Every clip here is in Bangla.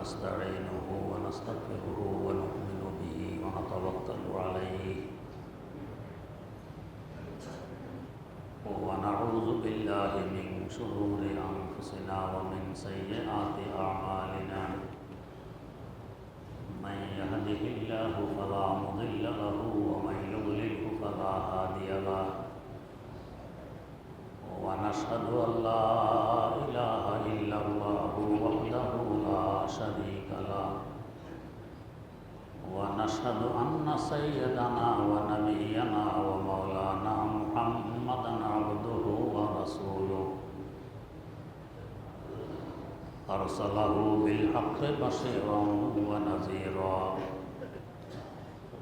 نستعينه ونستغفره ونؤمن به ونتوكل عليه ونعوذ بالله من شرور أنفسنا ومن سيئات أعمالنا من يهده الله فلا مضل له ومن يضلله فلا هادي له ونشهد أن لا إله إلا الله وحده لا شريك له ونشهد أن سيدنا ونبينا ومولانا محمدا عبده ورسوله أرسله بالحق بشيرا ونذيرا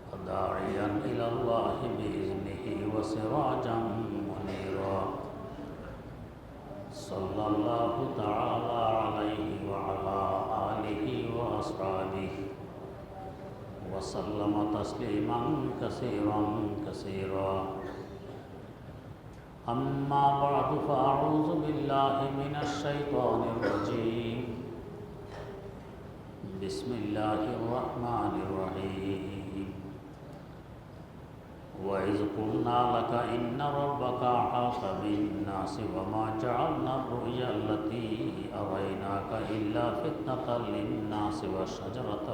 وداعيا إلى الله بإذنه وسراجا منيرا صلى الله تعالى عليه وعلى آله وأصحابه وسلم تسليما كثيرا كثيرا أما بعد فأعوذ بالله من الشيطان الرجيم بسم الله الرحمن الرحيم وإذ قلنا لك إن ربك أحاط بالناس وما جعلنا الرؤيا التي أريناك إلا فتنة للناس والشجرة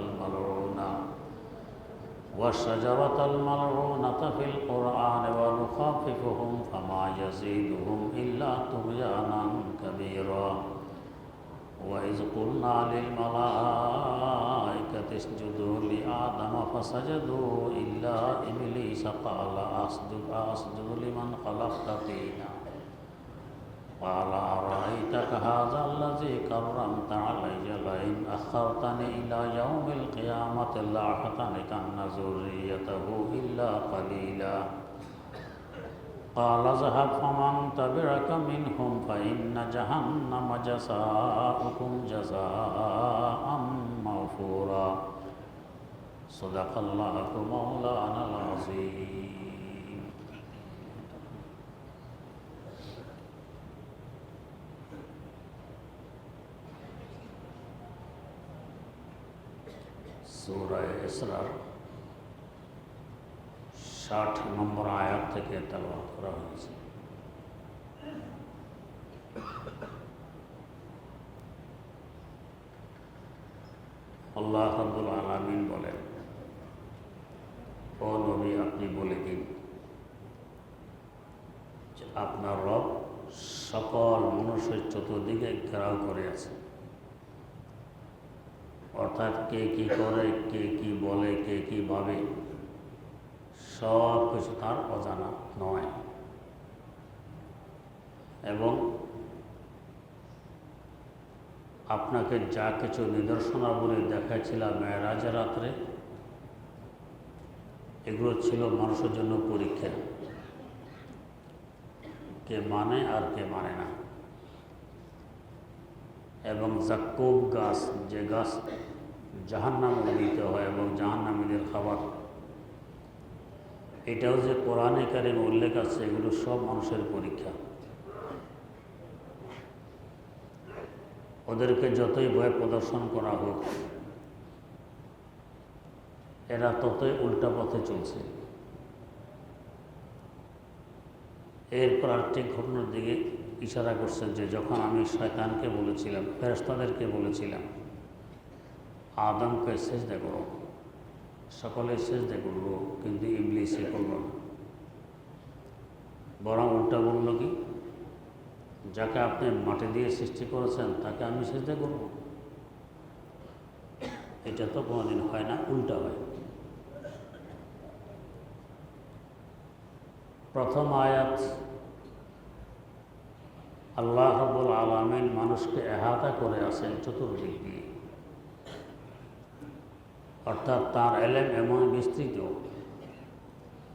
الملعونة في القرآن ونخففهم فما يزيدهم إلا طغيانا كبيرا وإذ قلنا للملائكة اسجدوا لآدم فسجدوا إلا إبليس قال أسجد لمن خلقت طينا قال أرأيتك هذا الذي كرمت علي لئن أخرتني إلى يوم القيامة لأحتنكن ذريته إلا قليلا قال اذهب فمن تبعك منهم فإن جهنم جزاؤكم جزاء موفورا صدق الله مولانا العظيم সূরা ইসরার 60 নম্বর আয়াত থেকে তেলাওয়াত করা হয়েছে। আল্লাহ রাব্বুল আলামিন বলেন, ও নবী আপনি বলে দিন যে আপনার রব সকল মানুষের চতুর্দিকে ঘেরাও করে আছে। অর্থাৎ কে কি করে, কে কি বলে, কে কি ভাবে, সব কিছু তার অজানা নয়। এবং আপনাকে যা কিছু নিদর্শনাবলী দেখাচ্ছিলাম মেরাজের রাত্রে, এগুলো ছিল মানুষের জন্য পরীক্ষা, কে মানে আর কে মানে না। এবং জাক্কুব গাছ, যে গাছ জাহান্নামে দিতে হয় এবং জাহান্নামীদের খাবার, এটাও যে কোরআনে কারিমে উল্লেখ আছে, এগুলো সব মানুষের পরীক্ষা। ওদেরকে যতই ভয় প্রদর্শন করা হোক, এরা ততই উল্টা পথে চলছে। এরপর আরেকটি ঘটনার দিকে ইশারা করছেন যে যখন আমি শয়তানকে বলেছিলাম, ফেরেশতাদেরকে বলেছিলাম আদমকে সেজদা করো, সকলে সেজদা করলো, কিন্তু ইবলীসে করল না। বরং উল্টা বলল কি, যাকে আপনি মাটি দিয়ে সৃষ্টি করেছেন তাকে আমি সেজদা করব? এটা তো কোনোদিন হয় না, উল্টা হয়। প্রথম আয়াত, আল্লাহ রাব্বুল আলামিন মানুষকে এহাতা করে আছেন চতুর্দিক দিয়ে। অর্থাৎ তার ইলম এমন বিস্তৃত,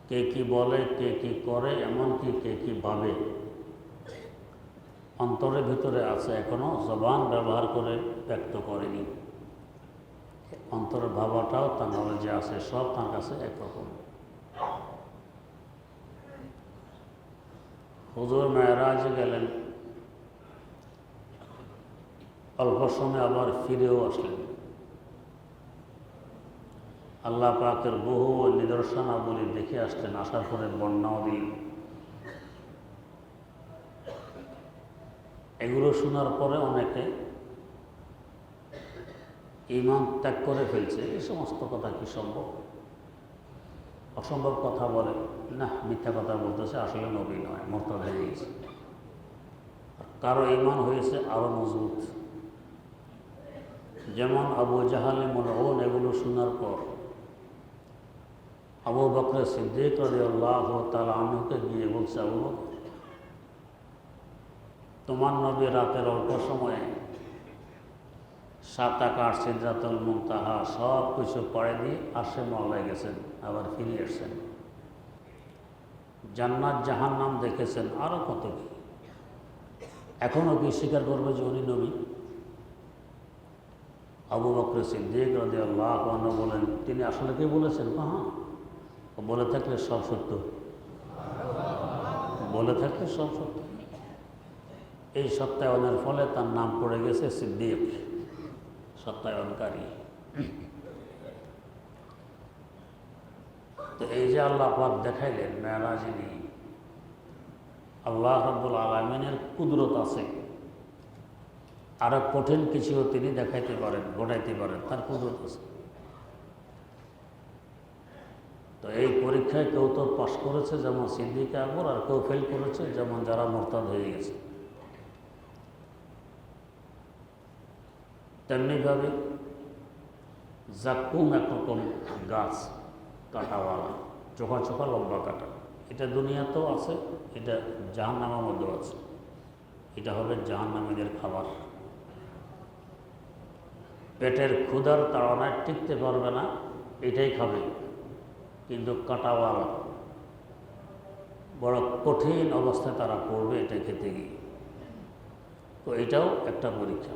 কে কি বলে, কে কি করে, এমনকি কে কি ভাবে, অন্তরের ভিতরে আছে, এখনো জবান ব্যবহার করে ব্যক্ত করেনি। অন্তরের ভাবাটাও তার নলেজে আছে, সব তার কাছে একরকম। হুজুর মেরাজে গেলেন, অল্প সময় আবার ফিরেও আসলেন। আল্লাহ পাকের বহু নিদর্শনাবলী দেখে আসতেন, আসার পরে বর্ণনাও দিলেন। এগুলো শোনার পরে অনেকে ঈমান ত্যাগ করে ফেলছে। এই সমস্ত কথা কি সম্ভব? অসম্ভব কথা বলে, না মিথ্যা কথা বলতেছে, আসলে নবী নয়, মুরতাদ হয়ে গেছে। কারো ঈমান হয়েছে আরো মজবুত, যেমন আবু জাহালে মালউন। এগুলো শোনার পর আবু বকর সিদ্দিক রাদিয়াল্লাহু তাআলা আনহুকে গিয়ে বলছে, আবু বকর, তোমার নবী রাতের অল্প সময়ে 7 আকাশ, সিদরাতুল মুনতাহা সব কিছু পড়ে দিয়ে আরশে মওলায় গেছেন, আবার ফিরে আসছেন। জান্নাত জাহান্নাম দেখেছেন, আরও কত কি। এখনও কি স্বীকার করবে যে উনি নবী? আবু বকর সিদ্দিক রাদিয়াল্লাহু আনহু বলেন, তিনি আসলে কি বলেছেন? হ্যাঁ, বলে থাকলে সব সত্য, বলে থাকলে সব সত্য। এই সত্যায়নের ফলে তার নাম পড়ে গেছে সিদ্দিক, সত্যায়নকারী। তো এই যে আল্লাহ পাক দেখাইলেন মেরাজে নিয়ে, আল্লাহ রাব্বুল আলামিনের কুদরত আছে। আরো কঠিন কিছুও তিনি দেখাইতে পারেন, ঘটাইতে পারেন, তার কুদরত আছে। তো এই পরীক্ষায় কেউ তো পাশ করেছে যেমন সিদ্দিক আকবর, আর কেউ ফেল করেছে যেমন যারা মুরতাদ হয়ে গেছে। তেমনিভাবে জাক্কুম একরকম গাছ, কাঁটাওয়ালা, চোখা চোখা লম্বা কাঁটা। এটা দুনিয়াতেও আছে, এটা জাহান্নামের মধ্যেও আছে। এটা হবে জাহান্নামীদের খাবার। পেটের ক্ষুধার তাড়নায় টিকতে পারবে না, এটাই খাবে, কিন্তু কাঁটাওয়ালা বড় কঠিন অবস্থায় তারা পড়বে এটা খেতে গিয়ে। তো এটাও একটা পরীক্ষা।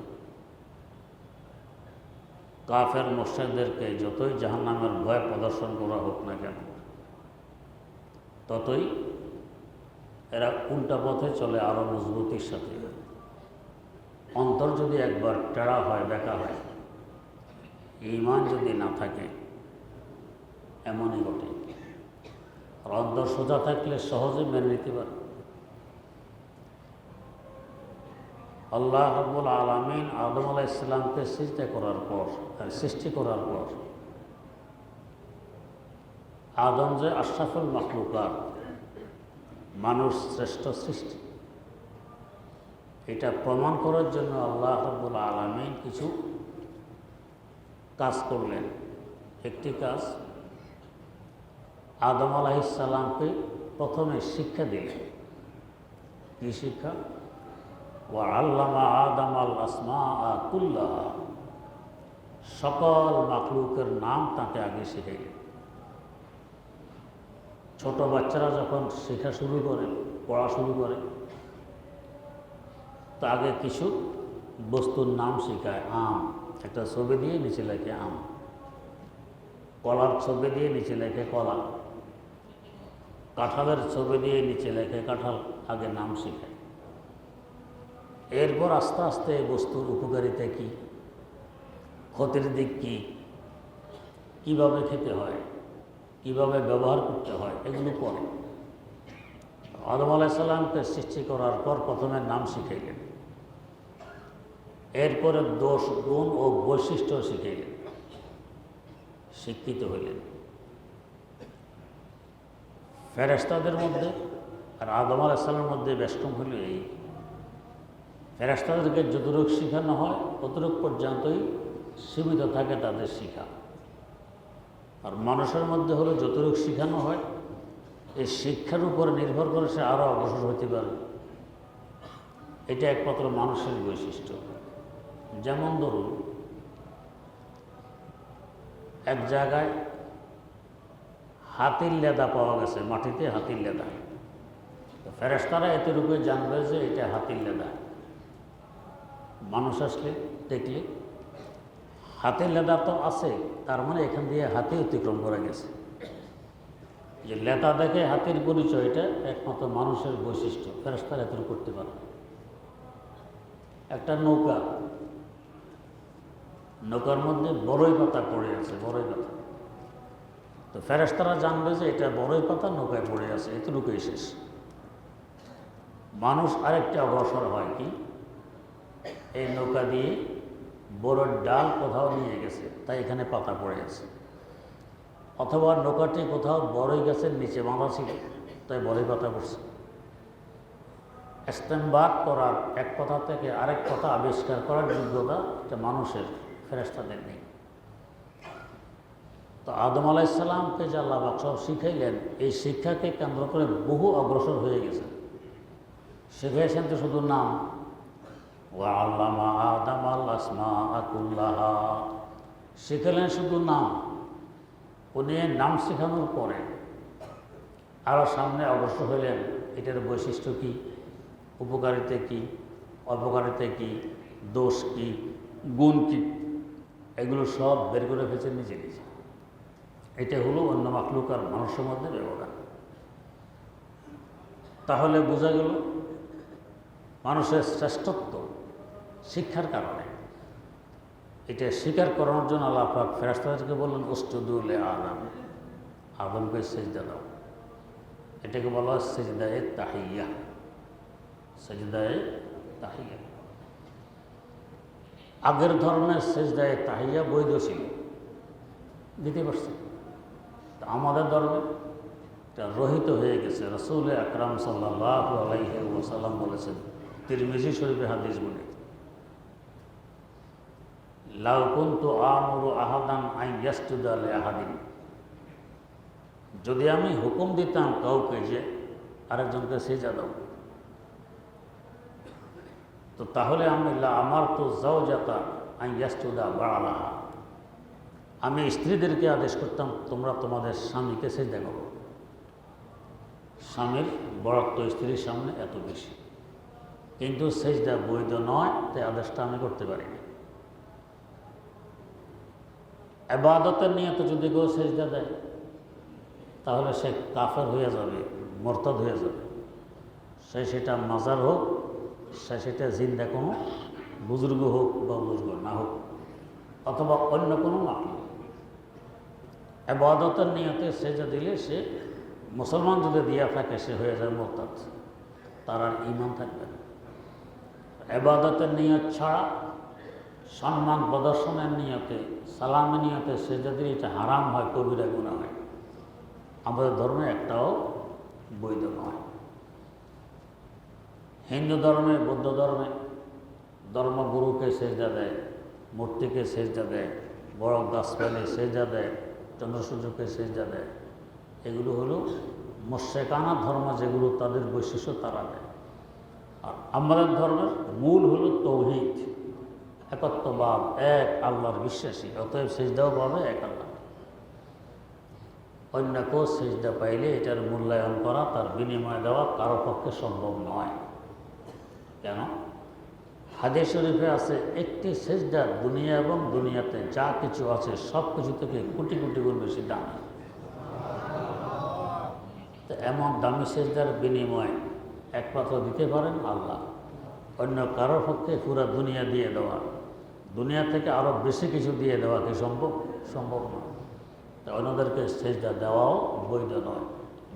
কাফের মুশরিকদেরকে যতই জাহান্নামের ভয় প্রদর্শন করা হোক না কেন, ততই এরা উল্টা পথে চলে আরো মজবুতির সাথে। অন্তর যদি একবার টেড়া হয়, বেঁকা হয়, ঈমান যদি না থাকে, এমনই ঘটে। আর অন্তর সোজা থাকলে সহজে মেনে নিতে পারে। আল্লাহ রাব্বুল আলামিন আদম আলাইহিস সালামকে সৃষ্টি করার পর আদম যে আশরাফুল মাখলুকাত, মানুষ শ্রেষ্ঠ সৃষ্টি, এটা প্রমাণ করার জন্য আল্লাহ রাব্বুল আলামিন কিছু কাজ করলেন। একটি কাজ, আদম আলাইহিস সালামকে প্রথমে শিক্ষা দিলেন। কি শিক্ষা? ওয়া আল্লামা আদম আল আসমাআ কুল্লাহা, সকল মাখলুকের নাম তাকে আগে শিখাইলেন। ছোট বাচ্চারা যখন শেখা শুরু করে, পড়া শুরু করে, তো আগে কিছু বস্তুর নাম শেখায়। আম, একটা ছবি দিয়ে নিচে লেখে আম। কলার ছবি দিয়ে নিচে লেখে কলা। কাঁঠালের ছবি দিয়ে নিচে লেখে কাঁঠাল। আগে নাম শেখায়। এরপর আস্তে আস্তে এই বস্তুর উপকারিতা কী, ক্ষতির দিক কী, কীভাবে খেতে হয়, কীভাবে ব্যবহার করতে হয়, এগুলো পড়ে। আদম আলাইহিস সালামকে সৃষ্টি করার পর প্রথমে নাম শিখাইলেন। এরপরে দোষ, গুণ ও বৈশিষ্ট্য শিখাইলেন। শিক্ষিত হইলেন। ফেরেশতাদের মধ্যে আর আদম আলাইহিস সালামের মধ্যে বেষ্টন হইল এই, ফেরেশতাদেরকে যতটুকু শেখানো হয় ততটুকু পর্যন্তই সীমিত থাকে তাদের শিক্ষা। আর মানুষের মধ্যে হলো যতটুকু শেখানো হয়, এই শিক্ষার উপরে নির্ভর করে সে আরও অগ্রসর হতে পারে। এটা একমাত্র মানুষের বৈশিষ্ট্য। যেমন ধরুন, এক জায়গায় হাতির লেদা পাওয়া গেছে, মাটিতে হাতির লেদা। ফেরেশতারা এতটুকু জানবে যে এটা হাতির লেদা। মানুষ আসলে দেখলে হাতির লেদা তো আছে, তার মানে এখান দিয়ে হাতি অতিক্রম করে গেছে। যে লেদা দেখে হাতির পরিচয়, এটা একমাত্র মানুষের বৈশিষ্ট্য। ফেরেশতারা এতটুকু করতে পারে। একটা নৌকা, নৌকার মধ্যে বড়ই পাতা পড়ে আছে, বড়ই পাতা। তো ফেরেশতারা জানবে যে এটা বড়ই পাতা নৌকায় পড়ে আছে, এতটুকুই শেষ। মানুষ আরেকটা অগ্রসর হয় কি, এই নৌকা দিয়ে বড় ডাল কোথাও নিয়ে গেছে, তাই এখানে পাতা পড়ে আছে, অথবা নৌকাটি কোথাও বড়ই গাছের নিচে বাঁধা ছিল, তাই বড়ই পাতা পড়ছে। ইস্তেমবাদ করার, এক কথা থেকে আরেক কথা আবিষ্কার করার যোগ্যতা এটা মানুষের, ফেরেশতাদের নেই। তো আদম আলাইহিস সালামকে যে আল্লাহ পাক সব শিখাইলেন, এই শিক্ষাকে কেন্দ্র করে বহু অগ্রসর হয়ে গেছে। শিখিয়েছেন তো শুধু নাম, ওয়া আল্লামা আদামাল আসমাআ কুল্লাহা, শিখালেন শুধু নাম। উনি নাম শেখানোর পরে আরও সামনে অগ্রসর হইলেন, এটার বৈশিষ্ট্য কী, উপকারিতা কী, অপকারিতা কী, দোষ কী, গুণ কী, এগুলো সব বের করে ফেলছে নিজে নিজে। এটা হলো অন্য মাখলুক আর মানুষের মধ্যে ব্যবধান। তাহলে বোঝা গেল মানুষের শ্রেষ্ঠত্ব শিক্ষার কারণে। এটা স্বীকার করানোর জন্য আল্লাহ পাক ফেরেশতাদেরকে বললেন উসজুদু লিআদম, আদমকে সিজদা দাও। এটাকে বলা হয় সিজদায়ে তাহিয়্যা, সিজদায়ে তাহিয়্যা। আগের ধর্মের সিজদায়ে তাহিয়্যা বৈধ ছিল, দিতে পারছে। আমাদের ধর্মে এটা রহিত হয়ে গেছে। রাসূল আকরাম সাল্লাল্লাহু আলাইহি ওয়াসাল্লাম বলেছেন, তিরমিজি শরীফে হাদিস বলে, লাউ কুনতু আমুরু আহাদান আন ইয়াসজুদা লিআহাদিন, যদি আমি হুকুম দিতাম কাউকে যে আরেকজনকে সিজদা দাও, তো তাহলে আমি লা আমারতু যাওজাতা আন ইয়াসজুদা বা'লাহা, আমি স্ত্রীদেরকে আদেশ করতাম তোমরা তোমাদের স্বামীকে সিজদা করো। স্বামীর বরত্ব স্ত্রীর সামনে এত বেশি, কিন্তু সিজদা বৈধ নয়, তাই আদেশটা আমি করতে পারি না। ইবাদতের নিয়তে যদি কেউ সিজদা দেয় তাহলে সে কাফের হয়ে যাবে, মুরতাদ হয়ে যাবে। সেটা মাজার হোক, সেটা জিন্দা কোনো বুজুর্গ হোক বা বুজুর্গ না হোক, অথবা অন্য কোনো মাখলুক। ইবাদতের নিয়তে সিজদা দিলে সে মুসলমান যদি দিয়া থাকে সে হয়ে যায় মুরতাদ, তার আর ঈমান থাকবে না। ইবাদতের নিয়ত ছাড়া সম্মান প্রদর্শনের নিয়তে, সালামের নিয়তে সিজদা দিলে এটা হারাম হয়, কবিরা গুনাহ হয়। আমাদের ধর্মে একটাও বৈধ নয়। হিন্দু ধর্মে, বৌদ্ধ ধর্মে ধর্মগুরুকে সিজদা দেয়, মূর্তিকে সিজদা দেয়, বড় গাছপালে সিজদা দেয়, চন্দ্র সূর্যকে সিজদা দেয়। এগুলো হলো মুশরিকানা ধর্ম, যেগুলো তাদের বৈশিষ্ট্য তারা দেয়। আর আমাদের ধর্মের মূল হলো তৌহিদ, একত্ববাদ, এক আল্লাহর বিশ্বাসী। অতএব সিজদাও পাবে এক আল্লাহ। অন্য কেউ সিজদা পাইলে এটার মূল্যায়ন করা, তার বিনিময় দেওয়া কারো পক্ষে সম্ভব নয়। কেন? হাদিস শরীফে আছে, একটি সিজদা দুনিয়া এবং দুনিয়াতে যা কিছু আছে সব কিছু থেকে কোটি কোটি গুণ বেশি দামি। তো এমন দামি সিজদার বিনিময় একমাত্র দিতে পারেন আল্লাহ। অন্য কারোর পক্ষে পুরা দুনিয়া দিয়ে দেওয়া, দুনিয়া থেকে আরও বেশি কিছু দিয়ে দেওয়া কি সম্ভব? সম্ভব নয়। তো অন্যদেরকে সিজদা দেওয়াও বৈধ নয়,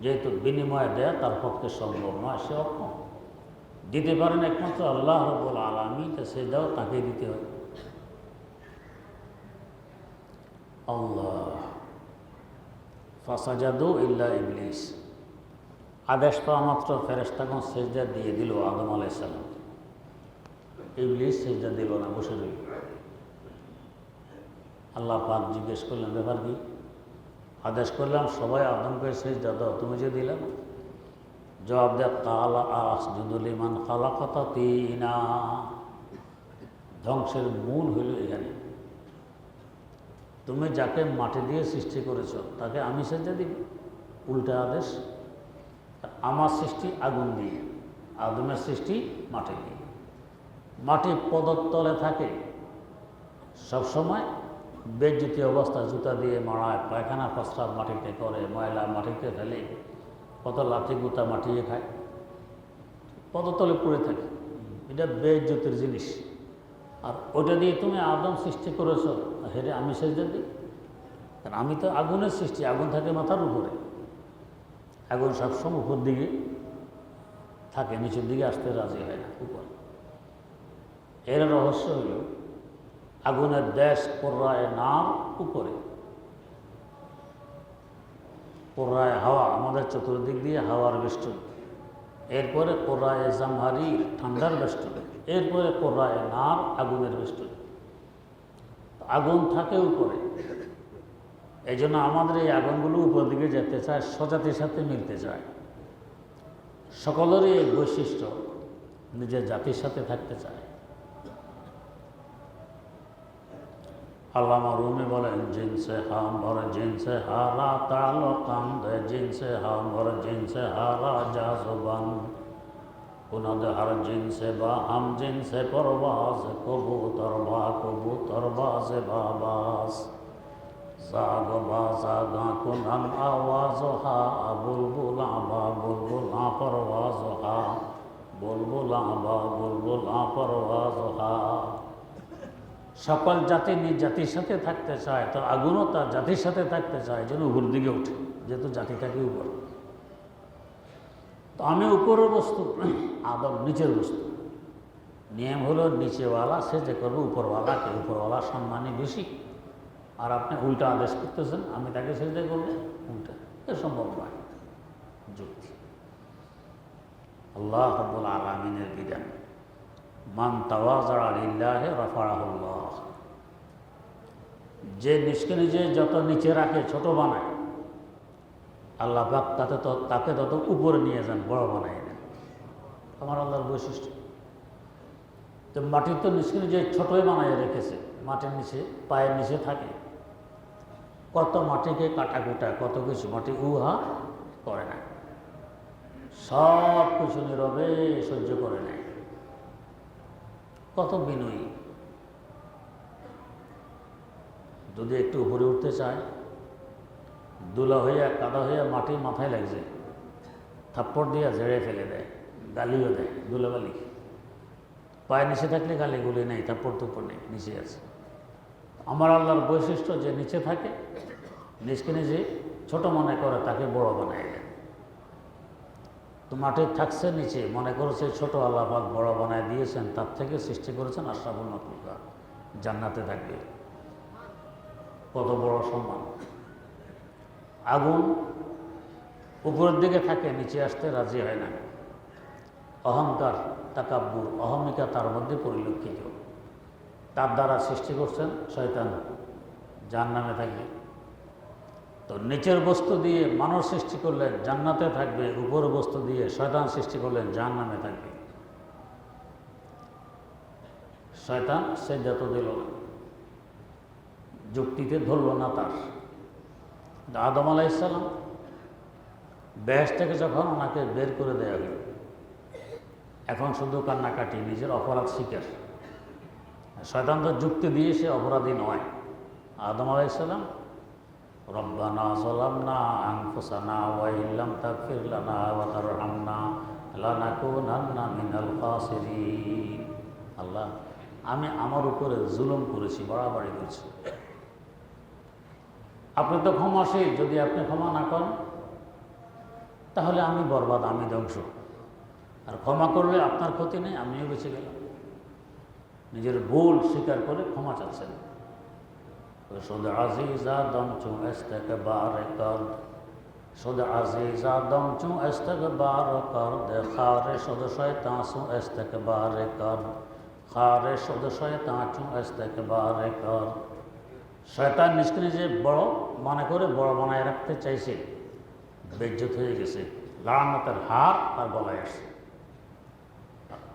যেহেতু বিনিময় দেয়া তার পক্ষে সম্ভব নয়। সে অক্ষম। দিতে পারেন একমাত্র আল্লাহ রাব্বুল আলামিন, তো সিজদাও তাকেই দিতে হয়। আল্লাহ ফাসাজাদু ইল্লা ইবলিস, আদেশ পাওয়া মাত্র ফেরেশতাগণ সিজদা দিয়ে দিল আদম আলাইহিস সালাম। ইবলিস সিজদা দিল না, বসে রইল। আল্লাহ পাক জিজ্ঞেস করলেন, ব্যাপার কি? আদেশ করলাম সবাই আদমকে সিজদা দাও, তুমি যে দিলে না। জবাব দেয়, কালা আসজুদু লিমান খালাকতা তিনা। ধ্বংসের মূল হইল এখানে, তুমি যাকে মাটি দিয়ে সৃষ্টি করেছ তাকে আমি সিজদা দিব, উল্টা আদেশ। আমার সৃষ্টি আগুন দিয়ে, আদমের সৃষ্টি মাটি দিয়ে। মাটি পদতলে থাকে সবসময়, বেজ্জতি অবস্থা, জুতা দিয়ে মারায়, পায়খানা প্রস্রাব মাটিতে করে, ময়লা মাটিতে ফেলে, কত লাঠি গুতা মাটিয়ে খায়, পদতলে পড়ে থাকে। এটা বেজ্জতির জিনিস। আর ওটা দিয়ে তুমি আদম সৃষ্টি করেছ, হেরে আমি সিজদা দিই? কারণ আমি তো আগুনের সৃষ্টি, আগুন থাকে মাথার উপরে, আগুন সবসময় উপর দিকে থাকে, নিচের দিকে আসতে রাজি হয় না উপর। এর রহস্য হল আগুনের দেশ কোররায় নার উপরে, কোররায় হাওয়া, আমাদের চতুর্দিক দিয়ে হাওয়ার বেষ্টন, এরপরে কোররায় জামহারির ঠান্ডার বেষ্টন, এরপরে কোররায় নার আগুনের বেষ্টন। আগুন থাকে উপরে, এই জন্য আমাদের এই আগুনগুলো উপর দিকে যেতে চায়, স্বজাতির সাথে মিলতে চায়। সকলেরই এই বৈশিষ্ট্য, নিজের জাতির সাথে থাকতে চায়। আল্লামা রুমি বলেন, জিনসে হাম ভর জিনসে হারা তালো কান্দে, জিনসে হাম ভর জিনসে হারা জাজবান, কুনদ হর জিনসে বা হাম জিনসে পরবাজ, কবুতর বাজে বাবাস, জাগ বাজা গা কুনন আওয়াজ হা, বুলবুলা বা বুলবুলা পরওয়াজ হা, বুলবুলা বা বুলবুলা পরওয়াজ হা। সকল জাতি নিজ জাতির সাথে থাকতে চায়, তো আগুনও তার জাতির সাথে থাকতে চায়, যেন উপর দিকে ওঠে, যেহেতু জাতি থাকে উপর। তো আমি উপরের বস্তু, আদম নিচের বস্তু। নিয়ম হলো নিচেওয়ালা সে যে করবে উপরওয়ালাকে, উপরওয়ালা সম্মানই বেশি। আর আপনি উল্টা আদেশ করতেছেন, আমি তাকে সেজদা করবো, উল্টা, এ সম্ভব নয়, যুক্তি। আল্লাহ রাব্বুল আলামিনের বিধান, মান তাওয়াযা লিল্লাহি রাফাআহুল্লাহ। যে নিজকে নিজে যত নিচে রাখে, ছোট বানায়, আল্লাহ পাক তাকে তত উপরে নিয়ে যান, বড় বানায় দেন। আমার আল্লাহর বৈশিষ্ট্য। তো মাটির তো নিজকে নিজে ছোটই বানায় রেখেছে, মাটির নিচে, পায়ের নিচে থাকে। কত মাটিকে কাটাকুটা, কত কিছু, মাটি উহা করে না, সব কিছু নীরবে সহ্য করে নেয়। কত বিনয়ী। যদি একটু উপরে উঠতে চায়, দুলা হইয়া কাদা হইয়া মাটি মাথায় লাগছে, থাপ্পড় দিয়া ঝেড়ে ফেলে দেয়, গালিও দেয়, দুলাবালি। পায়ে নিচে থাকলে গালি গুলি নেই, থাপ্পড় তুপ্পড় নেই, নিচে আছে। আমার আল্লাহর বৈশিষ্ট্য, যে নিচে থাকে, নিজকে নিজে ছোট মনে করে, তাকে বড় বানায় দেয়। তো মাটির থাকছে নিচে, মনে করেছে ছোট, আল্লাহ পাক বড় বানায় দিয়েছেন, তার থেকে সৃষ্টি করেছেন আশরাফুল মাখলুকাত, জান্নাতে থাকবে। কত বড় সম্মান। আগুন উপরের দিকে থাকে, নিচে আসতে রাজি হয় না। অহংকার, তাকাব্বুর, অহমিকা তার মধ্যে পরিলক্ষিত। তার দ্বারা সৃষ্টি করছেন শয়তান, জাহান্নামে থাকবে। তো নিচের বস্তু দিয়ে মানুষ সৃষ্টি করলেন, জান্নাতে থাকবে। উপরের বস্তু দিয়ে শয়তান সৃষ্টি করলেন, জাহান্নামে থাকবে। শয়তান সেজদা দিল না, যুক্তিতে ধরল না তার। আদম আলাইহিস সালাম বেহেশত থেকে যখন ওনাকে বের করে দেওয়া হল, এখন শুধু কান্নাকাটি, নিজের অপরাধ স্বীকার। শয়তান তো যুক্তি দিয়ে সে অপরাধী নয়। আদম আলাইহিস সালাম, রব্বানা যালামনা আনফুসানা ওয়া ইল্লাম তাগফির লানা ওয়া তারহামনা লানাকুনান্না মিনাল খাসিরিন। আল্লাহ, আমি আমার উপরে জুলুম করেছি, বাড়াবাড়ি করেছি। আপনি তো ক্ষমাশীল, যদি আপনি ক্ষমা না করেন তাহলে আমি বরবাদ, আমি ধ্বংস। আর ক্ষমা করলে আপনার ক্ষতি নেই, আমিও বেঁচে গেলাম। নিজের ভুল স্বীকার করে ক্ষমা চাচ্ছেন। শুধ আজিজা দম চুঁ ইস্তেকবার কর, শুধ আজিজা দম চুঁ ইস্তেকবার কর দে, খারে শুধ শয়তান চুঁ ইস্তেকবার কর, খারে শুধ শয়তান চুঁ ইস্তেকবার কর। শয়তান নিজকে নিজে বড় মনে করে, বড় বানায় রাখতে চাইছে, বেজ্জত হয়ে গেছে, লাআনতের হার তার গলায় আসছে।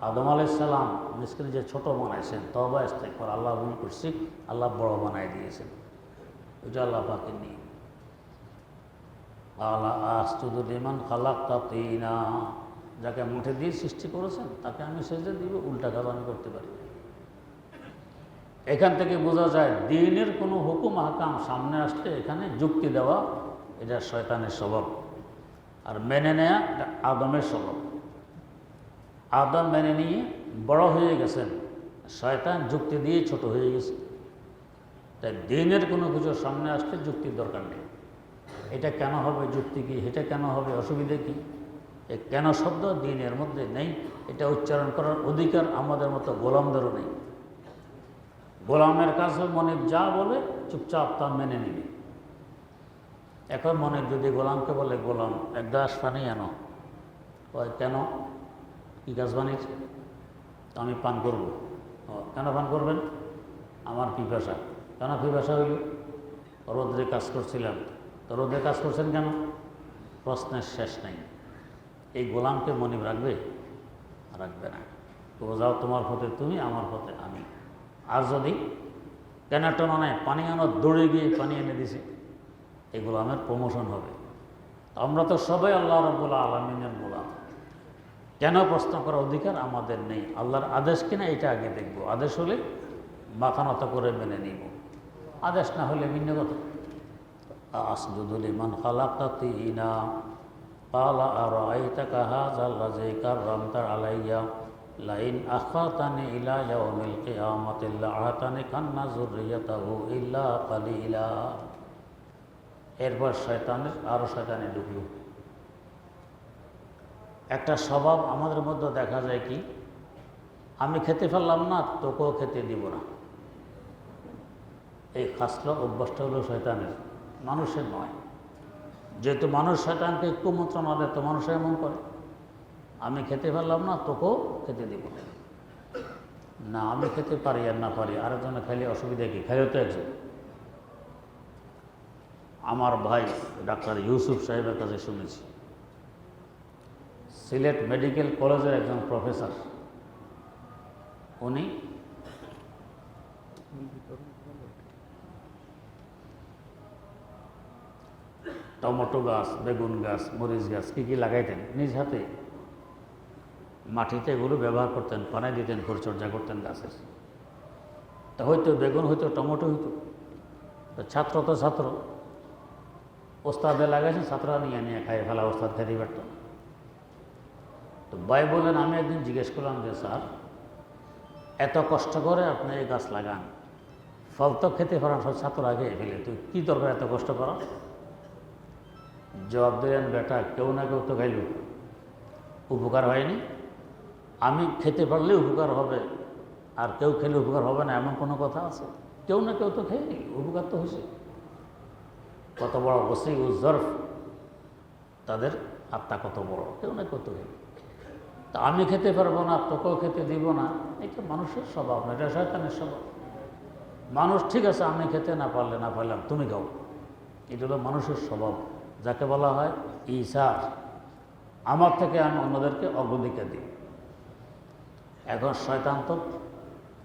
আদম আলাইহিস সালাম নিজকে নিজে ছোট বানাইছেন, তওবা ইস্তেগফার, আল্লাহ ভুল করছি, আল্লাহ বড় বানাই দিয়েছেন। এটা আল্লাহ পাকের নিয়ম। আলা আসজুদু লিমান খালাকতা তিনা, যাকে মুঠে দিয়ে সৃষ্টি করেছেন তাকে আমি সেজদা দিব, উল্টা কাজ আমি করতে পারি। এখান থেকে বোঝা যায় দ্বীনের কোনো হুকুম আহকাম সামনে আসলে এখানে যুক্তি দেওয়া, এটা শয়তানের স্বভাব। আর মেনে নেয়া এটা আদমের স্বভাব। আদম মেনে নিয়ে বড় হয়ে গেছেন, শয়তান যুক্তি দিয়ে ছোট হয়ে গেছে। তাই দিনের কোনো কিছু সামনে আসতে যুক্তির দরকার নেই। এটা কেন হবে, যুক্তি কি, এটা কেন হবে, অসুবিধা কি, এই কেন শব্দ দিনের মধ্যে নেই। এটা উচ্চারণ করার অধিকার আমাদের মতো গোলামদেরও নেই। গোলামের কাছে মনিব যা বলে চুপচাপ তা মেনে নিবি। এখন মনিব যদি গোলামকে বলে, গোলাম এক গ্লাস পানি আনো, কয় কেন, কী গাছ বানিয়েছে, আমি পান করব। কেন পান করবেন, আমার পিপাসা। কেন পিপাসা হইল, রোদ্রে কাজ করছিলাম। তো রোদ্রে কাজ করছেন কেন, প্রশ্নের শেষ নেই। এই গোলামকে মনিব রাখবে, রাখবে না। তো যাও তোমার পথে তুমি, আমার পথে আমি। আর যদি কেনা টেনা নেয়, পানি আনো, দৌড়ে গিয়ে পানি এনে দিছে, এই গোলামের প্রমোশন হবে। আমরা তো সবাই আল্লাহ রাব্বুল আলামিনের গোলাম। কেন প্রশ্ন করার অধিকার আমাদের নেই। আল্লাহর আদেশ কিনা এটা আগে দেখব। আদেশ হলে মাথা নত করে মেনে নিব, আদেশ না হলে ভিন্ন কথা। আসজুদু লিমান খালাকতা তিনা ক্বালা আরাআইতাকা হাযাল্লাযী কাররামতা আলাইয়া লাইন আখারতানি ইলা ইয়াউমিল কিয়ামাতি লাআতানিকান্না যুররিয়াতাহু ইল্লা কালিলা। এরপর শয়তানে ঢুকল। একটা স্বভাব আমাদের মধ্যে দেখা যায় কি, আমি খেতে পারলাম না, তোকেও খেতে দিব না। এই খাসলা অভ্যাসটা হলো শয়তানের, মানুষের নয়। যেহেতু মানুষ শয়তানকে কুমন্ত্রণা দেয়, তো মানুষ এমন করে, আমি খেতে পারলাম না, তোকেও খেতে দিব না। আমি খেতে পারি আর না পারি, আরেকজনে খাইলে অসুবিধা কি, খাইলে তো একজন। আমার ভাই ডাক্তার ইউসুফ সাহেবের কাছে শুনেছি, সিলেট মেডিকেল কলেজের একজন প্রফেসর। উনি টমেটো গাছ, বেগুন গাছ, মরিচ গাছ কী কী লাগাইতেন নিজ হাতে, মাটিতে এগুলো ব্যবহার করতেন, পানি দিতেন, পরিচর্যা করতেন গাছের। তা হয়তো বেগুন হইতো, টমেটো হইতো। ছাত্র তো ছাত্র, ওস্তাদে লাগাইছেন, ছাত্ররা নিয়ে নিয়ে খাই ফেলা, ওস্তাদ খেতে পারত না। তো ভাই বললেন, আমি একদিন জিজ্ঞেস করলাম যে স্যার, এত কষ্ট করে আপনি এই গাছ লাগান, ফল তো খেতে পারেন, সব ছাত্র আগে ফেলে, তুই কী দরকার এত কষ্ট করা? জবাব দিলেন, বেটা কেউ না কেউ তো খাইল, উপকার হয়নি। আমি খেতে পারলে উপকার হবে, আর কেউ খেলে উপকার হবে না এমন কোনো কথা আছে? কেউ না কেউ তো খাইনি, উপকার তো হয়েছে। কত বড় ওসি উজ্জরফ, তাদের আত্মা কত বড়, কেউ না কেউ তো খাই। তা আমি খেতে পারবো না, তোকেও খেতে দিব না, এটা মানুষের স্বভাব না, এটা শয়তানের স্বভাব। মানুষ ঠিক আছে, আমি খেতে না পারলে না পারলাম, তুমি খাও, এটা হলো মানুষের স্বভাব, যাকে বলা হয় ঈসার। আমার থেকে আমি অন্যদেরকে অগ্রাধিকার দিই। এখন শয়তান তো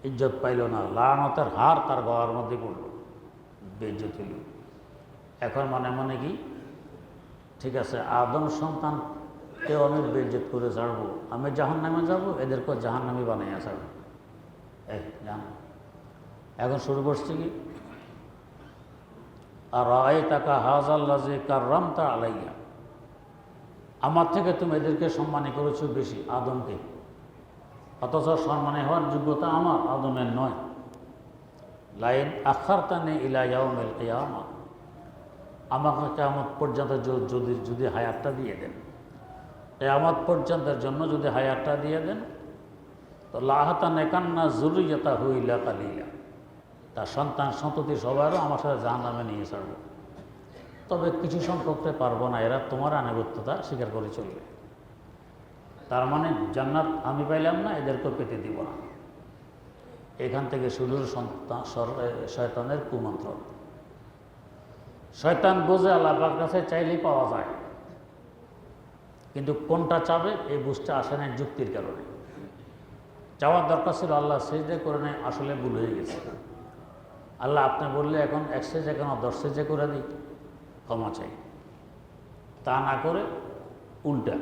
ইজ্জত পাইল না, লানতের হার তার গলার মধ্যে পড়ল, বেইজ্জত হইল। এখন মনে মনে কি, ঠিক আছে, আদম সন্তানকে আমি বেইজ্জত করে ছাড়বো, আমি জাহান্নামে যাব, এদেরকে জাহান্নামী বানাইয়া ছাড়বো। জান এখন শুরু করছি কি, আর আরাআইতাকা হাযাল্লাযী কাররামতা আলাইয়া, আমার থেকে তুমি এদেরকে সম্মানী করেছো বেশি, আদমকে, অথচ সম্মানী হওয়ার যোগ্যতা আমার, আদমের নয়। লাইন আখারতানি ইলা ইয়াউমিল কিয়ামা, আমাকে কিয়ামত পর্যন্ত যদি হায়াতটা দিয়ে দেন, কিয়ামত পর্যন্তের জন্য যদি হায়াতটা দিয়ে দেন, তো লাআতানিকান্না যুররিয়াতাহু ইল্লা কালিলা, তার সন্তান সন্ততি সবারও আমার সাথে জাহান্নামে নিয়ে ছাড়ব, তবে কিছু সংখ্যককে পারবো না, এরা তোমার আনুগত্যতা স্বীকার করে চলবে। তার মানে জান্নাত আমি পাইলাম না, এদেরকেও পেতে দিব না। এখান থেকে শুরু শয়তানের কুমন্ত্রণ। শয়তান বোঝে আল্লাহ পাকের কাছে চাইলেই পাওয়া যায়, কিন্তু কোনটা চাবে এই বুঝতে আসে না যুক্তির কারণে। চাওয়ার দরকার ছিল আল্লাহ সেজদা করে নেয়, আসলে ভুল হয়ে গেছে। আল্লাহ আপনি বললে এখন 1 সেজদা কেন 10 সেজদা করে দিই, ক্ষমা চাই। তা না করে উল্টা,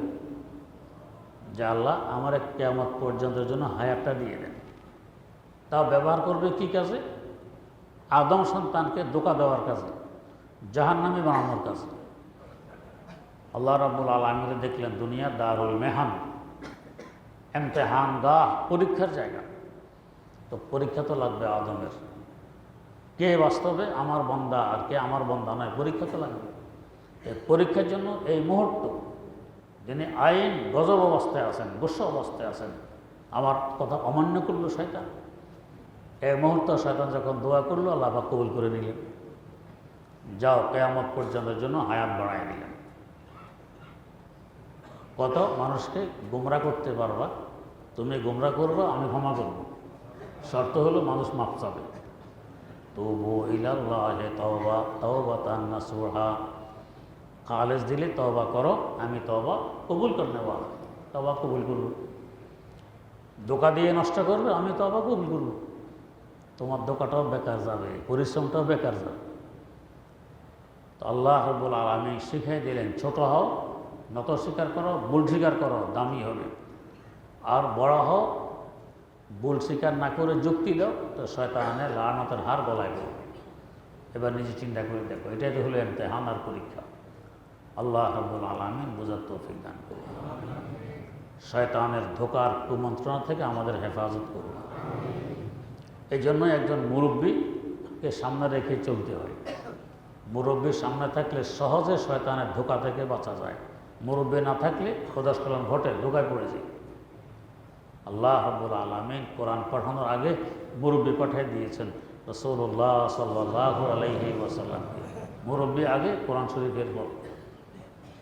যে আল্লাহ আমার কিয়ামত পর্যন্তের জন্য হায়াতটা দিয়ে দেন। তাও ব্যবহার করবে কি কাজে? আদম সন্তানকে ধোঁকা দেওয়ার কাজে, জাহান্নামী বানানোর কাজে। আল্লাহ রাব্বুল আলামিন দেখলেন দুনিয়া দারুল মেহান, ইমতিহান গাহ, পরীক্ষার জায়গা। তো পরীক্ষা তো লাগবে আদমের। কে বাস্তবে আমার বান্দা আর কে আমার বান্দা নয়, পরীক্ষা তো লাগবে। এই পরীক্ষার জন্য এই মুহূর্ত যিনি আইন গজব অবস্থায় আছেন, গুস্ব অবস্থায় আছেন, আমার কথা অমান্য করলো শয়তান। এই মুহূর্তে শয়তান যখন দোয়া করলো, আল্লাহ পাক কবুল করে নিলেন। যাও, কিয়ামত পর্যন্তের জন্য হায়াত বাড়ায় দিলেন। কত মানুষকে গুমরা করতে পারবা, তুমি গুমরা করবা, আমি ক্ষমা করব। শর্ত হলো মানুষ মাপ চাবে। তুবু ইলাল্লাহি তাওবাতান নাসুহা, খালেস দিলে তওবা করো, আমি তওবা কবুল করে নেব, তওবা কবুল করব। ধোঁকা দিয়ে নষ্ট করবে, আমি তওবা কবুল করব। তোমার ধোঁকাটাও বেকার যাবে, পরিশ্রমটাও বেকার যাবে। তো আল্লাহ রাব্বুল আলামিন শিখিয়ে দিলেন, ছোট হও, নত স্বীকার করো, ভুল স্বীকার করো, দামি হবে। আর বড় হও, ভুল স্বীকার না করে যুক্তি দাও, তো শয়তানের লানতের হার গলায় পড়বে। এবার নিজে চিন্তা করে দেখো, এটাই তো হলো ইমতিহান আর পরীক্ষা। আল্লাহ রাব্বুল আলামিন বোঝার তৌফিক দান করুন। শয়তানের ধোঁকার কুমন্ত্রণা থেকে আমাদের হেফাজত করুন। এই জন্য একজন মুরব্বীকে সামনে রেখে চলতে হয়। মুরব্বীর সামনে থাকলে সহজে শয়তানের ধোঁকা থেকে বাঁচা যায়। মুরব্বী না থাকলে খোদাস্খলন ঘটে, ধোঁকায় পড়ে যায়। আল্লাহ রাব্বুল আলামিন কোরআন পাঠানোর আগে মুরব্বী পাঠিয়ে দিয়েছেন রাসূলুল্লাহ সাল্লাল্লাহু আলাইহি ওয়াসাল্লামকে। মুরব্বী আগে, কোরআন শরীফের পর।